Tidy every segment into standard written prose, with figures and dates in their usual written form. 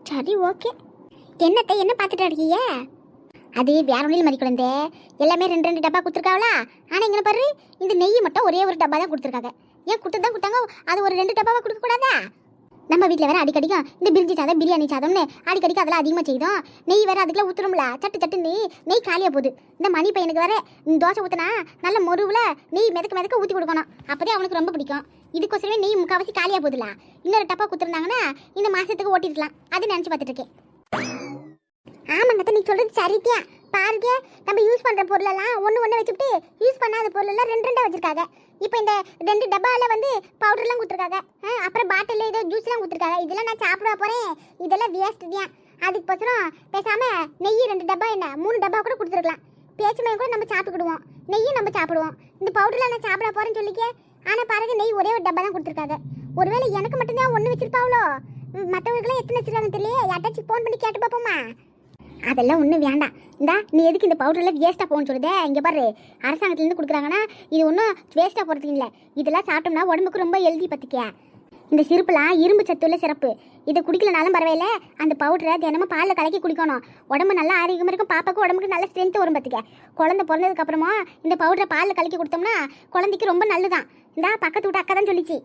சரி ஓகே. என்ன பார்த்துட்டு இருக்கீங்க? அது வேற ஒன்றில் மதி குழந்தை, எல்லாமே 2 டப்பா கொடுத்துருக்காங்களா? ஆனால் இங்கே பாரு, இந்த நெய் மட்டும் ஒரே ஒரு டப்பா தான் கொடுத்துருக்காங்க. ஏன் கொடுத்து தான் கொடுத்தாங்க, அது ஒரு 2 டப்பாவாக கொடுக்கக்கூடாதா? நம்ம வீட்டில் வேற அடிக்கடிக்கும் இந்த பிரிஞ்சி சாதம் பிரியாணி சாதம்னு அடிக்கடிக்கு அதெல்லாம் அதிகமாக செய்தோம். நெய் வேற அதுக்குள்ள ஊற்றுறோம்ல, சட்டு நெய் காலியாக போகுது. இந்த மணி பையனுக்கு வேற தோசை ஊற்றினா நல்ல மொருவில் நெய் மிதக்க ஊற்றி கொடுக்கணும், அப்போதே அவனுக்கு ரொம்ப பிடிக்கும். இதுக்கோசரமே நெய் முக்கால்வாசி காலியாக போகுதுல. இன்னொரு டப்பா கொடுத்துருந்தாங்கன்னா இந்த மாதத்துக்கு ஓட்டிருக்கலாம். அது நினச்சி பார்த்துட்டு இருக்கேன். ஆமாங்க, நீ சொல்கிறது சரித்தியா. பாருங்க, நம்ம யூஸ் பண்ணுற பொருளெல்லாம் ஒன்று வச்சுட்டு யூஸ் பண்ணாத பொருளெல்லாம் 2 வச்சுருக்காங்க. இப்போ இந்த 2 டப்பாவில் வந்து பவுடர்லாம் கொடுத்துருக்காங்க, அப்புறம் பாட்டில் ஏதோ ஜூஸ்லாம் கொடுத்துருக்காங்க. இதெல்லாம் நான் சாப்பிட போகிறேன், இதெல்லாம் வேஸ்ட் தான். அதுக்கு பசரம் பேசாமல் நெய் 2 டப்பா என்ன 3 டப்பா கூட கொடுத்துருக்கலாம். பேச்சு மயம் கூட நம்ம சாப்பிட்டுக்கிடுவோம், நெய்யும் நம்ம சாப்பிடுவோம். இந்த பவுடர்லாம் நான் சாப்பிட போகிறேன்னு சொல்லிக்க. ஆனால் பாருங்க, நெய் ஒரே ஒரு டப்பா தான் கொடுத்துருக்காங்க. ஒருவேளை எனக்கு மட்டும்தான் 1 வச்சிருப்பாவளோ, மற்றவங்களுக்குலாம் எத்தனை வச்சுருக்காங்க தெரியல. யார்ட்டாச்சும் ஃபோன் பண்ணி கேட்டு பார்ப்போமா? அதெல்லாம் ஒன்றும் வேண்டாம். இந்தா, நீ எதுக்கு இந்த பவுடரில் வேஸ்ட்டாக போகணும்னு சொல்லுதே? இங்கே பாரு, அரசாங்கத்துலேருந்து கொடுக்குறாங்கன்னா இது ஒன்றும் வேஸ்ட்டாக போகிறதுக்கு இல்லை. இதெல்லாம் சாப்பிட்டோம்னா உடம்புக்கு ரொம்ப ஹெல்தி. பார்த்துக்கியா, இந்த சிறப்புலாம் இரும்பு சத்து உள்ள சிறப்பு. இதை குடிக்கலனாலும் பரவாயில்ல, அந்த பவுடரை தினமும் பாலில் கலக்கி குடிக்கணும். உடம்பு நல்லா ஆரோக்கியமாக இருக்கும், பாப்பாக்கு உடம்புக்கு நல்ல ஸ்ட்ரென்த் வரும். பார்த்துக்க, குழந்தை பிறந்ததுக்கப்புறமா இந்த பவுடரை பாலில் கலக்கி கொடுத்தோம்னா குழந்தைக்கு ரொம்ப நல்லதான். இந்தா, பக்கத்து வீட்டு அக்கா தான் சொல்லிச்சு.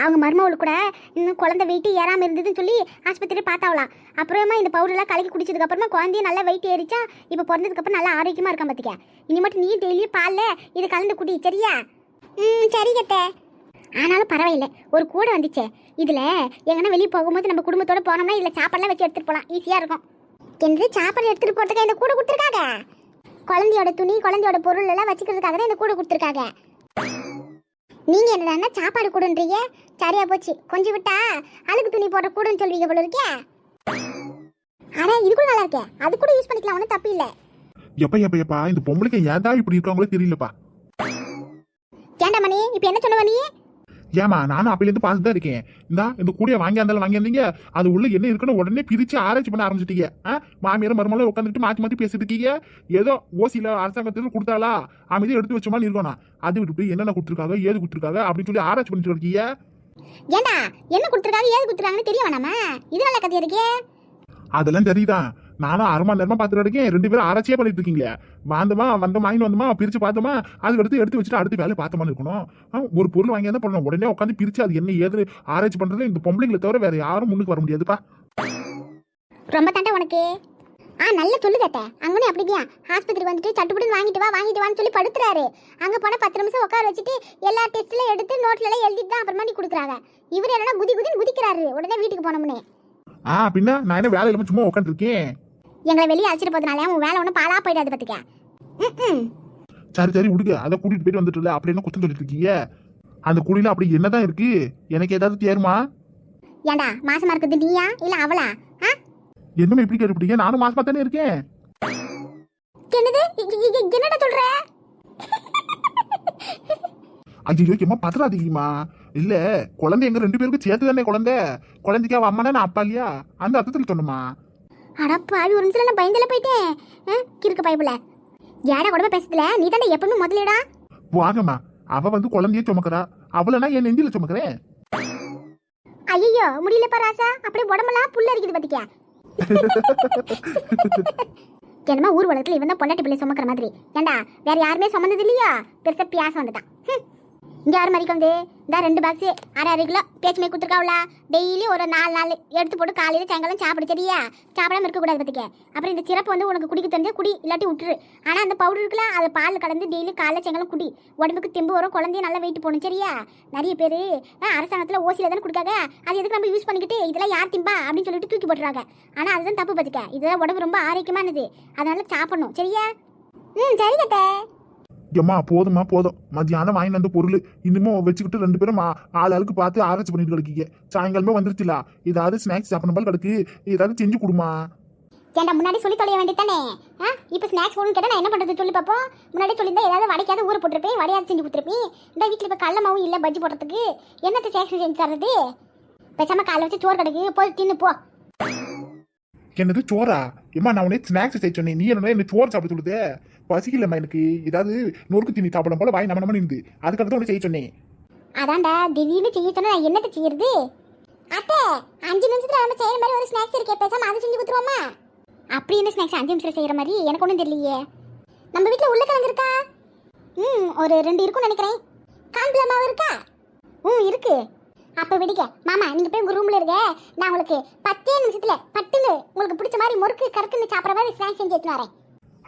அவங்க மருமகளுக்கு கூட இன்னும் குழந்தை வெயிட்டு ஏறாமல் இருந்ததுன்னு சொல்லி ஆஸ்பத்திரியில் பார்த்தாவலாம். அப்புறமா இந்த பவுடர்லாம் கலக்கி குடிச்சதுக்கப்புறமா குழந்தையும் நல்லா வெயிட் ஏறிச்சா. இப்போ பிறந்ததுக்கப்புறம் நல்லா ஆரோக்கியமாக இருக்கான். பார்த்துக்க, இனி மட்டும் நீ டெய்லியும் பாலில் இது கலந்து குடி, சரியா? சரி கட்டை. ஆனாலும் பரவாயில்லை, ஒரு கூடை வந்துச்சே. இதில் எங்கன்னா வெளியே போகும்போது நம்ம குடும்பத்தோடு போனோம்னா இதில் சாப்பாடெல்லாம் வச்சு எடுத்துகிட்டு போகலாம், ஈஸியாக இருக்கும். என்று சாப்பாடு எடுத்துகிட்டு போகிறதுக்கு இந்த கூடை கொடுத்துருக்காங்க. குழந்தையோட துணி, குழந்தையோட பொருள் எல்லாம் வச்சுக்கிறதுக்காக தான் இந்த கூடை கொடுத்துருக்காங்க. நீங்கள் என்னடா சாப்பாடு கூடுன்றீங்க? சரியா போச்சு, கொஞ்சம் விட்டா அழுக்கு துணி போடுற கூடன்னு சொல்வீங்க போல இருக்கே. ஆனால் இது கூட நல்லா இருக்கே, அது கூட யூஸ் பண்ணிக்கலாம், ஒன்றும் தப்பு இல்லை. எப்பா இந்த பொம்பளைக்கு ஏதா இப்படி இருக்காங்களோ தெரியலப்பா. ஏண்டா மணி, இப்போ என்ன சொன்ன நீ? ஏமா, நானும் அப்பையிலேருந்து பார்த்து தான் இருக்கேன். இந்த கூடிய வாங்கியிருந்தீங்க, அது உள்ள என்ன இருக்குன்னு உடனே பிரிச்சு ஆராய்ச்சி பண்ண ஆரம்பிச்சிட்டீங்க. மாமியார் மருமலை உட்காந்துட்டு மாற்றி பேசிட்டு இருக்கீங்க. ஏதோ ஓசியில அரசாங்கத்தில் கொடுத்தாலா அமைதி எடுத்து வச்சோமா இருக்கணும். அது விட்டு என்னென்ன கொடுத்துருக்காங்க, ஏது கொடுத்துருக்காங்க அப்படின்னு சொல்லி ஆராய்ச்சி பண்ணிட்டு இருக்கீங்க. ஏண்டா, என்ன கொடுத்துருக்காங்க ஏது கொடுத்துருக்காங்கன்னு தெரிய வேணாமா? இது நல்ல கதையா இருக்கே. அதெல்லாம் தெரியுதான், நானும் 1/2 மணி நேரமா பார்த்துட்டு இருக்கேன். 2 பேரும் ஆராய்ச்சியே பண்ணிட்டு இருக்கீங்க. வந்தோமா வாங்கிட்டு வந்தோமா பிரிச்சு பார்த்தோமா, அதுக்கு எடுத்து வச்சுட்டு அடுத்த வேலை பார்த்தோமான்னு இருக்கணும். ஒரு பொருள் வாங்கி தான் பண்ணணும், உடனே உட்காந்து பிரிச்சு அது என்ன ஏது ஆராய்ச்சி பண்றது இந்த பொம்பளைங்களை தவிர வேற யாரும் முன்னுக்கு வர முடியாதுப்பா. ரொம்ப தண்டை உனக்கு. நல்ல சொல்லு கேட்ட. அங்கனே அப்படியா, ஆஸ்பத்திரிக்கு வந்துட்டு சட்டுப்பட்டு வாங்கிட்டு வான்னு சொல்லி படுத்துறாரு. அங்க போனா 10 நிமிஷம் உட்கார வச்சுட்டு எல்லா டெஸ்ட்ல எடுத்து நோட்ல எல்லாம் எழுதிட்டு தான் அப்புறமா நீ கொடுக்குறாங்க. இவர் என்னன்னா குதின்னு குதிக்கிறாரு உடனே வீட்டுக்கு போனோம்னே. பின்ன நான் என்ன வேலை இல்லாம சும்மா உட்காந்து இருக்கேன். எங்களை வெளியே அழைச்சிட்டு போறதுனால உன் வேலை ஒன்றும் பாலா போயிடாது பார்த்துக்க. சரி விடுங்க, அதை கூட்டிட்டு போயிட்டு வந்துட்டு அப்படி என்ன குத்தம் சொல்லிட்டு இருக்கீங்க? அந்த குடியில அப்படி என்னதான் இருக்கு, எனக்கு ஏதாவது தேருமா? ஏண்டா, மாசமா இருக்குது நீயா இல்ல அவளா? என்னமே எப்படி கேட்டுப்பீங்க? நானும் மாசமா தானே இருக்கேன். என்னடா சொல்ற? ஐயோ ஏமா பதறாதீங்கம்மா. இல்ல, குழந்தை எங்க 2 பேருக்கும் சேர்த்து தானே குழந்தைக்கு அவ அம்மா தானே அப்பா இல்லையா, அந்த அர்த்தத்தில் சொன்னமா. அடப்பா, ஒரு நிமிஷம் நான் பயந்துல போயிட்டேன். கிறுக்கு பைப்புல ஏடா கூட பேசுதுல, நீ தானே எப்பவுமே முதலிடா. வாங்கம்மா, அவ வந்து குழந்தைய சுமக்கிறா, அவளை என் நெஞ்சில சுமக்கிறேன். ஐயோ முடியலப்பா ராசா, அப்படியே உடம்பெல்லாம் புல்ல இருக்குது பாத்திக்கா. என்னமா ஊர் வளத்துல இவன் தான் பொண்டாட்டி பிள்ளை சுமக்கிற மாதிரி. ஏண்டா, வேற யாருமே சுமந்தது இல்லையா? பெருசா பியாசம் வந்துட்டான். இங்க யாரும் மாதிரி வந்து இந்த 2 பாக்ஸ் 6 கிலோ பேச்சு மே கொடுத்துருக்காவுல. டெய்லி ஒரு 4 எடுத்து போட்டு காலையில் சாயங்காலம் சாப்பிடு, சரியா? சாப்பிடாம இருக்கக்கூடாது பார்த்துக்க. அப்புறம் இந்த சிறப்பு வந்து உனக்கு குடிக்க தெரிஞ்சா குடி, இல்லாட்டி விட்டுரு. ஆனால் அந்த பவுடர் இருக்குல்ல, அதை பால் கலந்து டெய்லி காலையில் சாயங்காலம் குடி. உடம்புக்கு தெம்பு வரும், குழந்தைய நல்லா வெயிட் போகணும், சரியா? நிறைய பேர் அரசாங்கத்தில் ஓசியில் தானே கொடுக்காங்க, அது எதுக்கு நம்ம யூஸ் பண்ணிக்கிட்டு இதெல்லாம் யார் திம்பா அப்படின்னு சொல்லிட்டு தூக்கி போட்டுறாங்க. ஆனால் அதுதான் தப்பு பார்த்துக்க. இதெல்லாம் உடம்பு ரொம்ப ஆரோக்கியமானது, அதனால சாப்பிடணும், சரியா? சரி கட்ட. ஏம்மா போதும், மத்தியானம் வாங்கி வந்த பொருள் இன்னமும் வச்சுக்கிட்டு 2 பேரும் ஆளுக்கு பார்த்து ஆராய்ச்சி பண்ணிட்டு கிடக்கீங்க. சாயங்காலமே வந்துருச்சுல, ஏதாவது ஸ்நாக்ஸ் சாப்பிடணும் போல கிடக்கு, ஏதாவது செஞ்சு கொடுமா. ஏன்டா முன்னாடி சொல்லி தொலைய வேண்டியதானே? இப்போ ஸ்நாக்ஸ் ஒன்று கேட்டால் நான் என்ன பண்ணுறது சொல்லி பார்ப்போம். முன்னாடி சொல்லியிருந்தா ஏதாவது வடைக்காவது ஊற போட்டிருப்பேன், வடையாவது செஞ்சு கொடுத்துருப்பேன். இந்த வீட்டில் இப்போ கடல மாவும் இல்லை பஜ்ஜி போடுறதுக்கு, என்னத்தை ஸ்நாக்ஸ் செஞ்சு தர்றது? பேசாம காலைல வச்சு சோறு கிடக்கு, போய் தின்னு போ. என்னது சோறா? ஏமா நான் உனக்கு ஸ்நாக்ஸ் செய்ய சொன்னேன், நீ என்ன சோறு சாப்பிட சொல்லுது? பசிக்கலம்மா எனக்கு, ஏதாவது நொறுக்கு தீனி சாப்பிடும் போல வாய் நம்ம இருந்து, அதுக்காக தான் உனக்கு செய்ய சொன்னேன். அதான்டா, திடீர்னு செய்ய சொன்னா நான் என்னத்தை செய்யறது? அத்தை 5 நிமிஷத்துல நம்ம செய்யற மாதிரி ஒரு ஸ்நாக்ஸ் இருக்கே, பேசாம அதை செஞ்சு கொடுத்துருவோமா? அப்படி என்ன ஸ்நாக்ஸ் 5 நிமிஷத்துல செய்யற மாதிரி எனக்கு ஒன்றும் தெரியலையே. நம்ம வீட்டில் உருளைக்கிழங்கு இருக்கா? ஒரு 2 இருக்கும்னு நினைக்கிறேன். கான்பிளா மாவு இருக்கா? இருக்கு. அப்போ விடுங்க மாமா, நீங்கள் போய் உங்கள் ரூமில் இருங்க. நான் உங்களுக்கு 10 நிமிஷத்துல பட்டுன்னு உங்களுக்கு பிடிச்ச மாதிரி முறுக்கு கறக்குன்னு சாப்பிட்ற மாதிரி ஸ்நாக்ஸ் செஞ்சு எடுத்துன்னு வரேன்.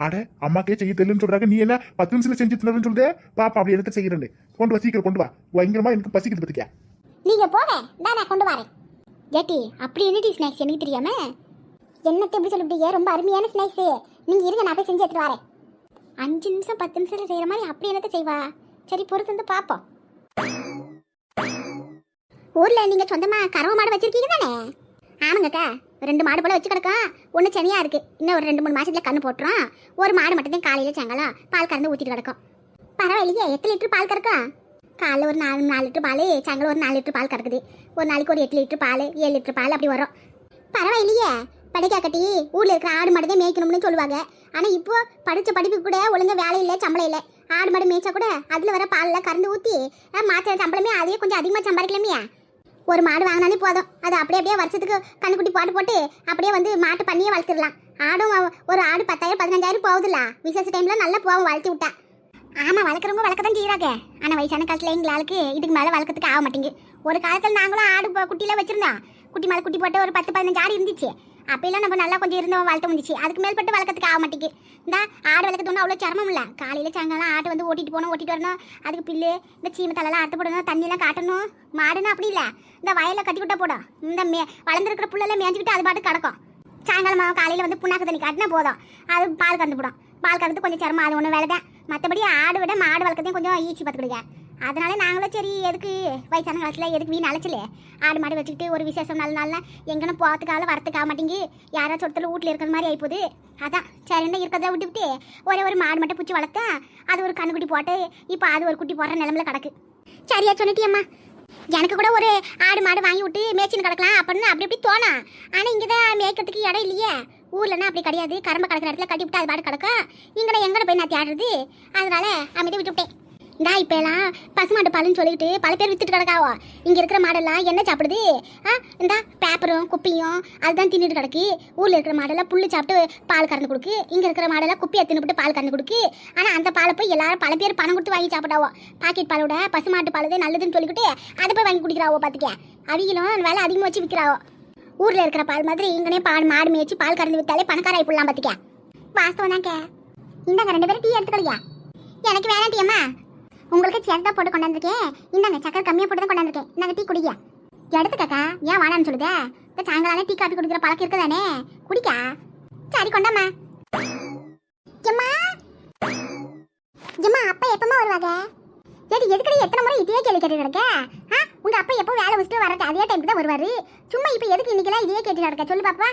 அட அம்மாக்கே செய்ய தெரியலன்னு சொல்றாங்க, நீ என்ன 10 நிமிஷத்துல செஞ்சு தரணும்னு சொல்றே? பாப்பா அப்படி எடுத்து செய்யறேன். கொண்டு வா, சீக்கிரம் கொண்டு வா. பயங்கரமா எனக்கு பசிக்குது பத்திக்க. நீங்கள் போங்க, நான் கொண்டு வரேன். ஏட்டி அப்படி என்னடி ஸ்நாக்ஸ் எனக்கு தெரியாம என்னத்தை எப்படி சொல்லிவிட்டீங்க? ரொம்ப அருமையான ஸ்நாக்ஸு. நீங்கள் இருங்க, நான் போய் செஞ்சு எடுத்துட்டு வரேன். 5 நிமிஷம் 10 நிமிஷத்துல செய்கிற மாதிரி அப்படி என்னத்தை செய்வா? சரி பொறுத்து வந்து பார்ப்போம். ஊரில் நீங்கள் சொந்தமாக கறவை மாடு வச்சுருக்கீங்க தானே? ஆமாங்கக்கா, 2 மாடு போல் வச்சு கிடக்கும். ஒன்று சனியாக இருக்குது, இன்னும் ஒரு 2-3 மாதத்தில் கன்று போட்டுரும். ஒரு மாடு மட்டும்தான் காலையில் சாயங்காலம் பால் கறந்து ஊற்றிட்டு கிடக்கும். பரவாயில்லையே, எத்தனை லிட்டர் பால் கறக்கும்? காலைல ஒரு 4 லிட்டர் பால், சாயங்காலம் ஒரு 4 லிட்டர் பால் கறக்குது. ஒரு நாளைக்கு ஒரு 8 லிட்டர் பால், 7 லிட்டர் பால் அப்படி வரும். பரவாயில்லையே. படிக்கா கட்டி ஊரில் இருக்கிற ஆடு மாடு தான் மேய்க்கணும்னு சொல்லுவாங்க. ஆனால் இப்போ படித்த படிப்புக்கு கூட ஒழுங்காக வேலை இல்லை, சம்பளம் இல்லை. ஆடு மாடு மேய்ச்சா கூட அதில் வர பாலில் கறந்து ஊற்றி மாற்ற சம்பளமே அதையே கொஞ்சம் அதிகமாக சம்பாதிக்கலாமே. ஒரு மாடு வாங்கினாலே போதும், அது அப்படியே வருஷத்துக்கு கண்ணுக்குட்டி போட்டு அப்படியே வந்து மாட்டு பண்ணியே வளர்த்துடலாம். ஆடும் ஒரு ஆடு 10,000-15,000 போகுதுல்ல, விசேஷ டைமில் நல்லா போகும் வளர்த்தி விட்டா. ஆமாம், வளர்க்குறவங்க வளர்க்க தான் செய்கிறாங்க. ஆனால் வயசான காலத்தில் எங்கள் ஆளுக்கு இதுக்கு மேலே வளர்க்கறதுக்கு ஆக மாட்டேங்குது. ஒரு காலத்தில் நாங்களும் ஆடு குட்டிலாம் வச்சுருந்தோம். குட்டி மேலே குட்டி போட்டு ஒரு 10-15 ஆடு இருந்துச்சு. அப்பெல்லாம் நம்ம நல்லா கொஞ்சம் இருந்தோம், வளர்த்த முடிச்சு. அதுக்கு மேல்பட்டு வளர்க்கறதுக்கு ஆக மாட்டேங்குது. இந்த ஆடு வளர்க்கறது ஒன்றும் அவ்வளோ சிரமம் இல்லை. காலையில் சாயங்காலம் ஆட்டை வந்து ஓட்டிட்டு போகணும், ஓட்டிட்டு வரணும். அதுக்கு பில்லு இந்த சீமத்தலெல்லாம் அறுத்து போடணும், தண்ணியெல்லாம் காட்டணும். மாடுன்னு அப்படி இல்லை, இந்த வயலில் கட்டி விட்டா போடும். இந்த வளர்ந்துருக்கிற புல்லெல்லாம் மேய்ஞ்சிக்கிட்டு அது பாட்டு கிடக்கும். சாயங்காலம் காலையில் வந்து புண்ணாக்கு தண்ணி காட்டினா போதும், அது பால் கறந்து போடும். பால் கறந்து கொஞ்சம் சிரமம், அது ஒன்றும் வேலை தான். மற்றபடி ஆடு விட மாடு வளர்க்கறதையும் கொஞ்சம் ஈச்சி பார்த்துக்கிடுங்க. அதனால நாங்களும் சரி, எதுக்கு வயசான காலத்தில் எதுக்கு வீண் அழைச்சல ஆடு மாடு வச்சுக்கிட்டு ஒரு விசேஷம் நல்ல நாளில் எங்கன்னா போகிறதுக்காக வரத்துக்காக மாட்டேங்கி யாராச்சும் ஒருத்தர் வீட்டில் இருக்கிற மாதிரி ஆகிப்போகுது. அதான் சரின்னா இருக்கிறத விட்டுவிட்டு ஒரு மாடு மட்டும் பிடிச்சி வளர்த்தா அது ஒரு கண்ணுக்குட்டி போட்டு இப்போ அது ஒரு குட்டி போடுற நிலமில் கிடக்கு. சரியா சொன்னிட்டியம்மா. எனக்கு கூட ஒரு ஆடு மாடு வாங்கி விட்டு மேய்ச்சின்னு கிடக்கலாம் அப்படின்னு அப்படி தோணும். ஆனால் இங்கே தான் மேய்க்கிறதுக்கு இடம் இல்லையே. ஊர்லன்னா அப்படி கிடையாது. கரம்ப கிடக்கிற இடத்துல கட்டி விட்டு அது பாடு கிடக்கும். இங்கே எங்கே போய் நான் தேடுறது? அதனால அமைதி விட்டுவிட்டேன். இந்தா இப்போ எல்லாம் பசுமாட்டு பாலுன்னு சொல்லிட்டு பல பேர் வித்துட்டு கிடக்காவோ. இங்கே இருக்கிற மாடெல்லாம் என்ன சாப்பிடுது? இந்தா பேப்பரும் குப்பியும் அதுதான் தின்னுட்டு கிடக்கு. ஊரில் இருக்கிற மாடெல்லாம் புல்லு சாப்பிட்டு பால் கறந்து கொடுக்கு. இங்கே இருக்கிற மாடெல்லாம் குப்பியை தின்னுபிட்டு பால் கறந்து கொடுக்கு. ஆனால் அந்த பாலை போய் எல்லாரும் பல பேர் பணம் கொடுத்து வாங்கி சாப்பிடாவோ. பாக்கெட் பாலோட பசுமாட்டு பால் தான் நல்லதுன்னு சொல்லிக்கிட்டு அதை போய் வாங்கி குடிக்கிறாவோ. பார்த்துக்க, அவிகளும் வேலை அதிகமாக வச்சு விற்கிறாவோ. ஊரில் இருக்கிற பால் மாதிரி இங்கனே மாடு மேய்ச்சி பால் கறந்து விற்றாலே பணக்காராய் போடலாம். பார்த்துக்க, வாஸ்தவம் தாங்க. இந்தாங்க 2 பேரும் டீ எடுத்துக்கலையா? எனக்கு வேணாம் டீயம்மா, உங்களுக்கு சேர்த்தா போட்டு கொண்டாந்துருக்கேன். இந்தாங்க சக்கரை கம்மியாக போட்டு தான் கொண்டாந்துருக்கேன். நாங்கள் டீ குடிக்க எடுத்துக்கக்கா. ஏன் வேணான்னு சொல்லுதே? இப்போ சாயங்காலம் டீ காப்பி குடிக்கிற பழக்கம் இருக்குதானே, குடிக்கா. சரி கொண்டாம்மா. ஜம்மா ஜம்மா, அப்பா எப்பமா வருவாங்க? சரி எதுக்கடி எத்தனை முறை இதையே கேள்வி கேட்டு கிடக்க? உங்க அப்பா எப்போ வேலை வச்சுட்டு வரட்டு அதே டைமுக்கு தான் வருவாரு. சும்மா இப்போ எதுக்கு இன்னைக்கெல்லாம் இதையே கேட்டு கிடக்க? சொல்லு பாப்பா.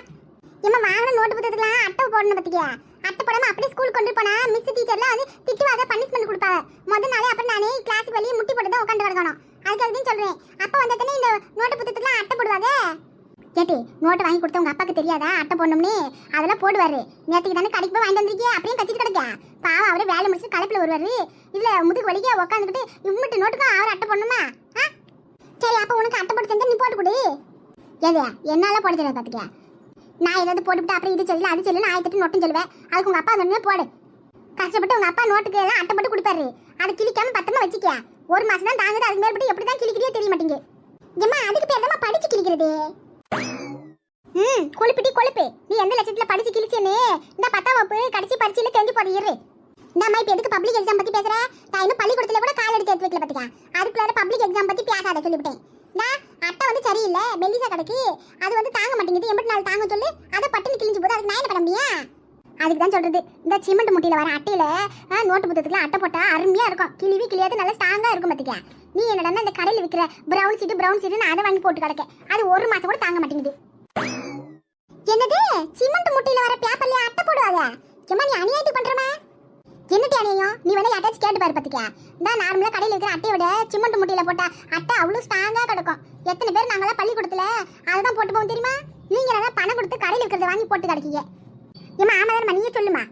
ஏம்மா வாங்கின நோட்டு புத்தகத்துலாம் அட்டை போடணும். பார்த்தியா, அட்டை போடாமல் அப்படியே ஸ்கூல் கொண்டு போனா மிஸ் டீச்சர்லாம் வந்து திட்டுவாங்க, பனிஷ்மெண்ட் கொடுப்பாங்க. முதல் நாளே அப்புறம் நானே கிளாஸுக்கு வெளியே முட்டி போட்டு தான் உட்காந்து கிடக்கணும். அதுக்காக தான் சொல்கிறேன். அப்போ வந்தாத்தானே இந்த நோட்டு புத்தகத்துலாம் அட்டை போடுவாங்க. கேட்டு நோட்டை வாங்கி கொடுத்த உங்கள் அப்பாவுக்கு தெரியாதா அட்டை போடணும்னு? அதெல்லாம் போடுவார். நேற்றுக்கு தானே கடைக்கு போய் வாங்கிட்டு வந்திருக்கே, அப்படியே கத்திட்டு கிடக்க. பாவம் அவரே வேலை முடிச்சு கலப்பில் வருவார். இதில் முதுகு வலிக்க உட்காந்துக்கிட்டு இம்மிட்டு நோட்டுக்கும் அவர் அட்டை போடணுமா? சரி அப்போ உனக்கு அட்டை போட்டு தந்தா நீ போட்டு கொடு. எது என்னால் போட தெரியாது. பார்த்துக்க, நான் ஏதாவது போட்டுவிட்டு அப்புறம் இது சொல்லல அது சொல்லல 1008 நோட்டும் சொல்லுவேன். அதுக்கு உங்கள் அப்பா சொன்னே போடு. கஷ்டப்பட்டு உங்கள் அப்பா நோட்டுக்கு எல்லாம் அட்டை போட்டு கொடுப்பாரு. அதை கிளிக்காம பத்திரமா வச்சுக்க. 1 மாதம் தான் தாங்குது, அதுக்கு மேற்பட்டு எப்படி தான் கிளிக்கிறியோ தெரிய மாட்டேங்குது. ஏம்மா அதுக்கு பேர் தான் படிச்சு கிளிக்கிறது. கொழுப்பிட்டி கொழுப்பு. நீ எந்த லட்சத்தில் படிச்சு கிழிச்சேன்னு இந்த 10ஆம் வகுப்பு கடைசி பரீட்சையில் தெரிஞ்சு போடுறது. இந்தம்மா இப்போ எதுக்கு பப்ளிக் எக்ஸாம் பற்றி பேசுகிற? நான் இன்னும் பள்ளிக்கூடத்தில் கூட கால் எடுத்து வைக்கல. பார்த்துக்க, அதுக்குள்ளார பப்ளிக் எக்ஸாம் பற்றி பேசாத சொல்லிவிட்டேன். நான் அட்டை வந்து சரியில்லை, மெல்லிசா கிடக்கு, அது வந்து தாங்க மாட்டேங்குது. 80 நாள் தாங்க சொல்லி அதை பட்டுன்னு கிழிஞ்சு போது அதுக்கு நான் என்ன பண்ண முடியும்? அதுக்கு தான் சொல்கிறது, இந்த சிமெண்ட் முட்டியில் வர அட்டையில் நோட்டு புத்தகத்துக்குலாம் அட்டை போட்டால் அருமையாக இருக்கும். கிழிவி கிளியாது நல்லா ஸ்ட்ராங்காக இருக்கும். பார்த்துக்க, நீ என்னடா இந்த கடையில் விற்கிற ப்ரௌன் சீட்டு அதை வாங்கி போட்டு கிடக்க. அது 1 மாதம் கூட தாங்க மாட்டேங்குது. என்னது சிமெண்ட் முட்டியில் வர பேப்பர்லேயே அட்டை போடுவாங்க? ஏம்மா நீ அநியாயத்து பண்ணுறமா? என்னட்டி அநியாயம்? நீ வேணா யாட்டாச்சும் கேட்டு பாரு. பார்த்துக்க, இந்த நார்மலாக கடையில் இருக்கிற அட்டையோட சிமெண்ட் முட்டியில் போட்டால் அட்டை அவ்வளோ ஸ்ட்ராங்காக கிடக்கும். எத்தனை பேர் நாங்களாம் பள்ளிக்கூடத்தில் அதை தான் போட்டு போவோம் தெரியுமா? நீங்கள் நல்லா பணம் கொடுத்து கடையில் இருக்கிறத வாங்கி போட்டு கிடக்கீங்க. ஏம்மா ஆமாம் நீயே சொல்லுமா.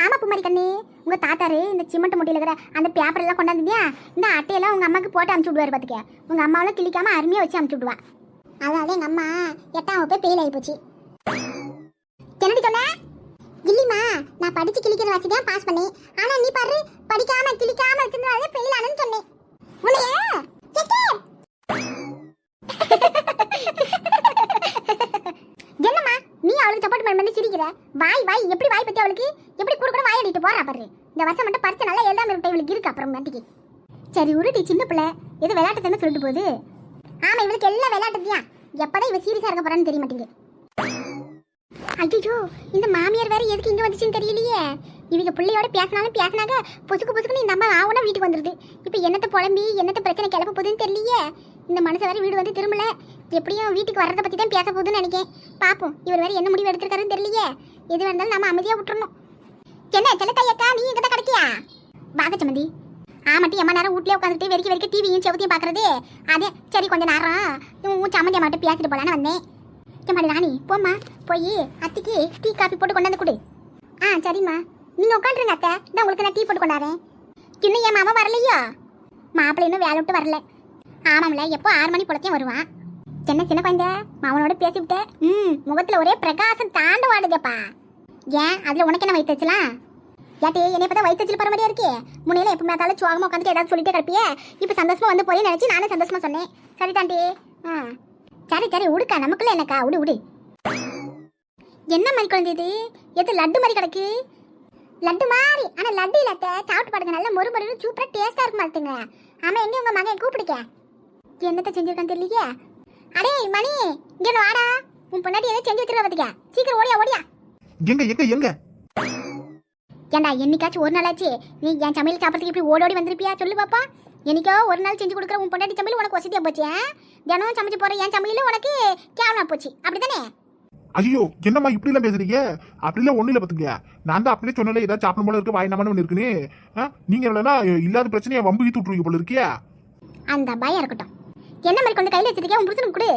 ஆமா குமாரி கண்ணு, உங்கள் தாத்தாரு இந்த சிமெண்ட் முட்டியில் இருக்கிற அந்த பேப்பரெல்லாம் கொண்டாந்துட்டியா? இந்த அட்டையெல்லாம் உங்கள் அம்மாவுக்கு போட்டு அமுச்சு விடுவார். பார்த்துக்க, உங்கள் அம்மாவெல்லாம் கிளிக்காமல் அருமையாக வச்சு அமுச்சு விடுவா. அதனால எங்க அம்மா 8ஆம் வகுப்பே ஃபெயில் ஆகி போச்சு. என்னடி சொன்ன? இல்லைம்மா, நான் படிச்சு கிளிக்கிற வச்சு தான் பாஸ் பண்ணேன். ஆனா நீ பாரு, படிக்காம கிளிக்காம வச்சிருந்தாலே ஃபெயில் ஆனேன்னு சொன்னேன். உன்னைய என்னம்மா நீ அவளுக்கு சப்போர்ட் பண்ணி சிரிக்கிற? வாய் எப்படி வாய் பத்தி அவளுக்கு எப்படி கூட வாய் அடிட்டு போறா பாரு. இந்த வருஷம் மட்டும் பரிச்சை நல்லா எழுதாம இருப்ப இவளுக்கு இருக்கு அப்புறம் மாட்டிக்கு. சரி உருட்டி, சின்ன பிள்ளை ஏதோ விளையாட்டு தானே சொல்லிட்டு போகுது. ஆமா, இவளுக்கு எல்லாம் விளையாட்டுதியா. எப்பதான் இவ சீரியஸா இருக்க போறான்னு தெரிய மாட்டேங்குது. ஐயோ, இந்த மாமியார் வேற எதுக்கு இங்க வந்துச்சுன்னு தெரியலையே. இவங்க பிள்ளையோட பேசினாங்க பொசுக்குன்னு இந்த அம்மா ஆவுனா வீட்டுக்கு வந்துருது. இப்ப என்னத்த புலம்பி என்னத்த பிரச்சனை கிளப்ப போகுதுன்னு தெரியலையே. இந்த மனுஷன் வேற வீடு வந்து திரும்பல. எப்படியும் வீட்டுக்கு வர்றதை பத்தி தான் பேச போகுதுன்னு நினைக்கேன். பாப்போம் இவர் வேற என்ன முடிவு எடுத்திருக்காருன்னு தெரியலையே. எது வேணாலும் நம்ம அமைதியா விட்டுறணும். என்ன செல்லத்தையக்கா, நீ இங்க தான் கிடைக்கியா? வாங்க சம்மந்தி. ஆமாட்டி, எம்மா நேரம் வீட்லயே உட்காந்துட்டு வெறிக்க டிவியும் செவத்தையும் பாக்குறது. அதே சரி, கொஞ்ச நேரம் சம்மந்தி அம்மாட்ட பேசிட்டு போலான்னு வந்தேன். ஏம்மா ராணி, போம்மா, போய் அத்திக்கு டீ காஃபி போட்டு கொண்டாந்து கொடு. சரிம்மா, நீங்க உட்காந்துருங்க அத்தை, நான் உங்களுக்கு நான் டீ போட்டு கொண்டாறேன். இன்னும் என் மாமா வரலையோ? மாப்பிள்ளை இன்னும் வேலை விட்டு வரல. ஆமாம்ல, எப்போ 6 மணி போலத்தையும் வருவான். சின்ன குழந்தை மாவனோட பேசிவிட்டேன். முகத்துல ஒரே பிரகாசம் தாண்ட வாடுதேப்பா. ஏன் அதுல உனக்கு என்ன வயிற்று வச்சலாம்? ஏட்டி, என்னை பார்த்தா வயிற்று வச்சு போற மாதிரியா இருக்கு. முன்னையில எப்பவுமே இருந்தாலும் சோகமா உட்காந்துட்டு ஏதாவது சொல்லிட்டே கிடப்பியே. இப்ப சந்தோஷமா வந்து போய் நினைச்சு நானே சந்தோஷமா சொன்னேன். சரி தாண்டி. சரி உடுக்கா, நமக்குள்ள என்னக்கா, உடு. என்ன மாதிரி குழந்தை இது? எது லட்டு மாதிரி கிடக்கு? லட்டு மாதிரி, ஆனா லட்டு இல்லாத சாப்பிட்டு பாருங்க, நல்ல மொறு சூப்பரா டேஸ்டா இருக்கும் மாட்டுங்க. ஆமா, எங்க உங்க மகன் கூப்பிடுக்க? என்னத்த செஞ்சிருக்கான்னு தெரியலையே. அடே மணி, இங்க வாடா. உன் பொண்டாட்டி எதை செஞ்சு வச்சிருக்க பாத்துக்க. சீக்கிரம் ஓடியா. எங்க ஏண்டா, என்னைக்காச்சும் ஒரு நாளாச்சு நீ என் சமையல் சாப்பிட்றதுக்கு இப்படி ஓடோடி வந்திருப்பியா? சொல்லு பாப்பா. என்னைக்கோ ஒரு நாள் செஞ்சு கொடுக்குற உன் பொண்டாட்டி சமையல் உனக்கு வசதியா போச்சு. தினம் சமைச்சு போற என் சமையல் உனக்கு கேவலமா போச்சு, அப்படித்தானே? ஐயோ, என்னம்மா இப்படி எல்லாம் பேசுறீங்க? அப்படிலாம் ஒண்ணு இல்ல பாத்துங்க. நான் தான் அப்படியே சொன்னல, ஏதாவது சாப்பிடும் போல இருக்கு, வாய் நம்மனு இருக்குன்னு. நீங்க என்னன்னா இல்லாத பிரச்சனையை வம்பு இழுத்து விட்டுருவீங்க போல இருக்கியா? அந்த பயம் இருக்கட்டும். என்ன மாதிரி கொண்டு கையில வச்சிருக்கேன், உன் புருஷனுக்கு கொடு.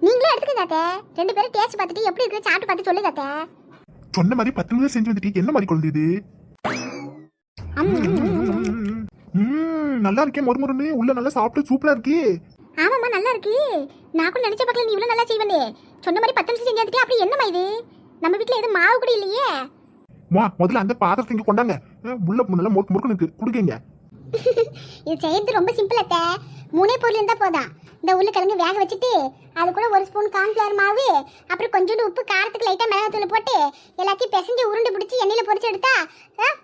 நீங்களே எடுத்துக்கங்க அத்தை. 2 பேரும் டேஸ்ட் பார்த்துட்டு எப்படி இருக்கு சாப்பிட்டு பார்த்து சொல்லுங்க அத்தை. சொன்ன மாதிரி 10 நிமிஷம் செஞ்சு வந்துட்டீங்க. என்ன மாதிரி குழந்தை இது? நல்லா இருக்கேன், மொறுமொறுன்னு உள்ள நல்லா சாப்பிட்டு சூப்பரா இருக்கு. ஆமாம்மா, நல்லா இருக்கு. நான் கூட நினைச்ச பக்கல நீ இவ்வளவு நல்லா செய்வனே. சொன்ன மாதிரி 10 நிமிஷம் செஞ்சாந்துட்டே. அப்படி என்னமா இது? நம்ம வீட்ல எதுவும் மாவு கூட இல்லையே. முதல்ல அந்த பாத்திரத்தை இங்க கொண்டாங்க. உள்ள நல்லா முறுக்கு இருக்கு, குடுக்கீங்க. இது செய்யறது ரொம்ப சிம்பிள் அத்தை. 3 பொருள் இருந்தா போதும். இந்த உருளைக்கிழங்கு வேக வச்சுட்டு அது கூட 1 ஸ்பூன் கார்ன்ஃபிளவர் மாவு, அப்புறம் கொஞ்சோண்டு உப்பு, காரத்துக்கு லைட்டா மிளகாத்தூள் போட்டு எல்லாத்தையும் பிசைஞ்சு உருண்டை பிடிச்சி எண்ணெயில பொரிச்சு எடுத்தா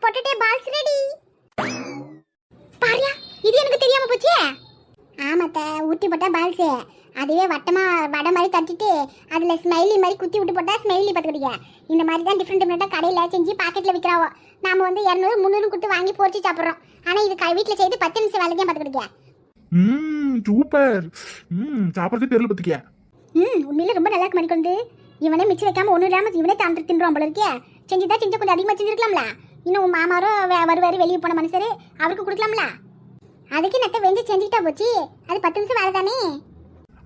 பொட்டேட்டோ பால்ஸ் ரெடி. பாரியா, இது எனக்கு தெரியாம போச்சே. ஆமாத்த, ஊத்தி போட்டா பால்ஸ். அதுவே வட்டமா வடை மாதிரி தட்டிட்டு அதுல ஸ்மைலி மாதிரி குத்தி விட்டு போட்டா ஸ்மைலி பார்த்துக்கிட்டீங்க. இந்த மாதிரி தான் டிஃப்ரெண்டா கடையில செஞ்சு பாக்கெட்ல விற்கிறாவோ. நாம வந்து 200 300 கொடுத்து வாங்கி பொரிச்சு சாப்பிட்றோம். ஆனா இது வீட்டுல செய்து 10 நிமிஷம் வேலைக்கு பார்த்துக்கிட்டீங்க. சூப்பர். சாப்பிட்றது தெரியல பத்திக்க. உண்மையில ரொம்ப நல்லா இருக்கு மாதிரி கொண்டு. இவனே மிச்சம் வைக்காம ஒன்றும் இல்லாம இவனே தாண்டு தின்றான் போல இருக்கே. செஞ்சுதான் செஞ்சு கொஞ்சம் அதிகமாக செஞ்சிருக்கலாம்ல. இன்னும் உன் மாமாரோ வருவாரு வெளியே போன மனுஷரு, அவருக்கு கொடுக்கலாம்ல. அதுக்கு நட்ட வெஞ்சு செஞ்சுக்கிட்டா போச்சு. அது 10 நிமிஷம் வேலை தானே.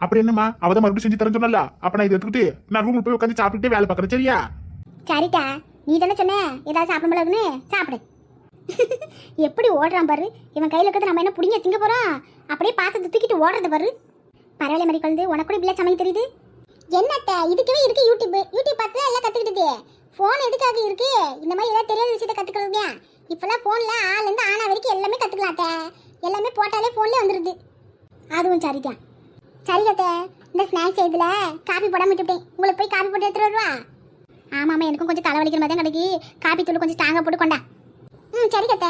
அப்படி என்னம்மா, அவதான் மறுபடியும் செஞ்சு தரேன்னு சொன்னல. அப்ப நான் இதை எடுத்துக்கிட்டு நான் ரூம்ல போய் உட்காந்து சாப்பிட்டுட்டே வேலை பார்க்கறேன், சரியா? சரிட்டா, நீ தானே சொன்ன ஏதாவது சாப்பிட முடியாதுன்னு. சாப்பிடு. எப்படி ஓடுறான் பாரு. இவன் கையில இருக்கிறது நம்ம என்ன புடிங்க திங்க போறோம். அப்படியே பார்த்து தூக்கிட்டு ஓடுறது பாரு. பரவாயில்ல மாதிரி குழந்தை, உனக்கு கூட இப்படிலாம் சமைக்க தெரியுது. என்னட்ட இதுக்கவே இருக்கு யூடியூப் பார்த்து எல்லாம் கத்துக்கிட்டது. போன் எதுக்காக இருக்கு? இந்த மாதிரி ஏதாவது தெரியாத விஷயத்த கத்துக்கிறதுங்க. இப்பெல்லாம் போன்ல ஆள் இருந்து ஆனா வரைக்கும் எல்லாமே கத்துக்கலாட்ட. எல்லாமே போட்டாலே போன்ல வந்துருது. அதுவும் சரிதான். சரிகத்த, இந்த ஸ்நாக்ஸ் இதுல காபி போடாம விட்டுட்டேன். உங்களுக்கு போய் காபி போட்டு எடுத்துட்டு வருவா? ஆமாமா, எனக்கும் கொஞ்சம் தலைவலிக்கிற மாதிரி தான் கிடைக்கு. காபி தூள் கொஞ்சம் ஸ்ட்ராங்கா போட்டு கொண்டா. சரிகத்த,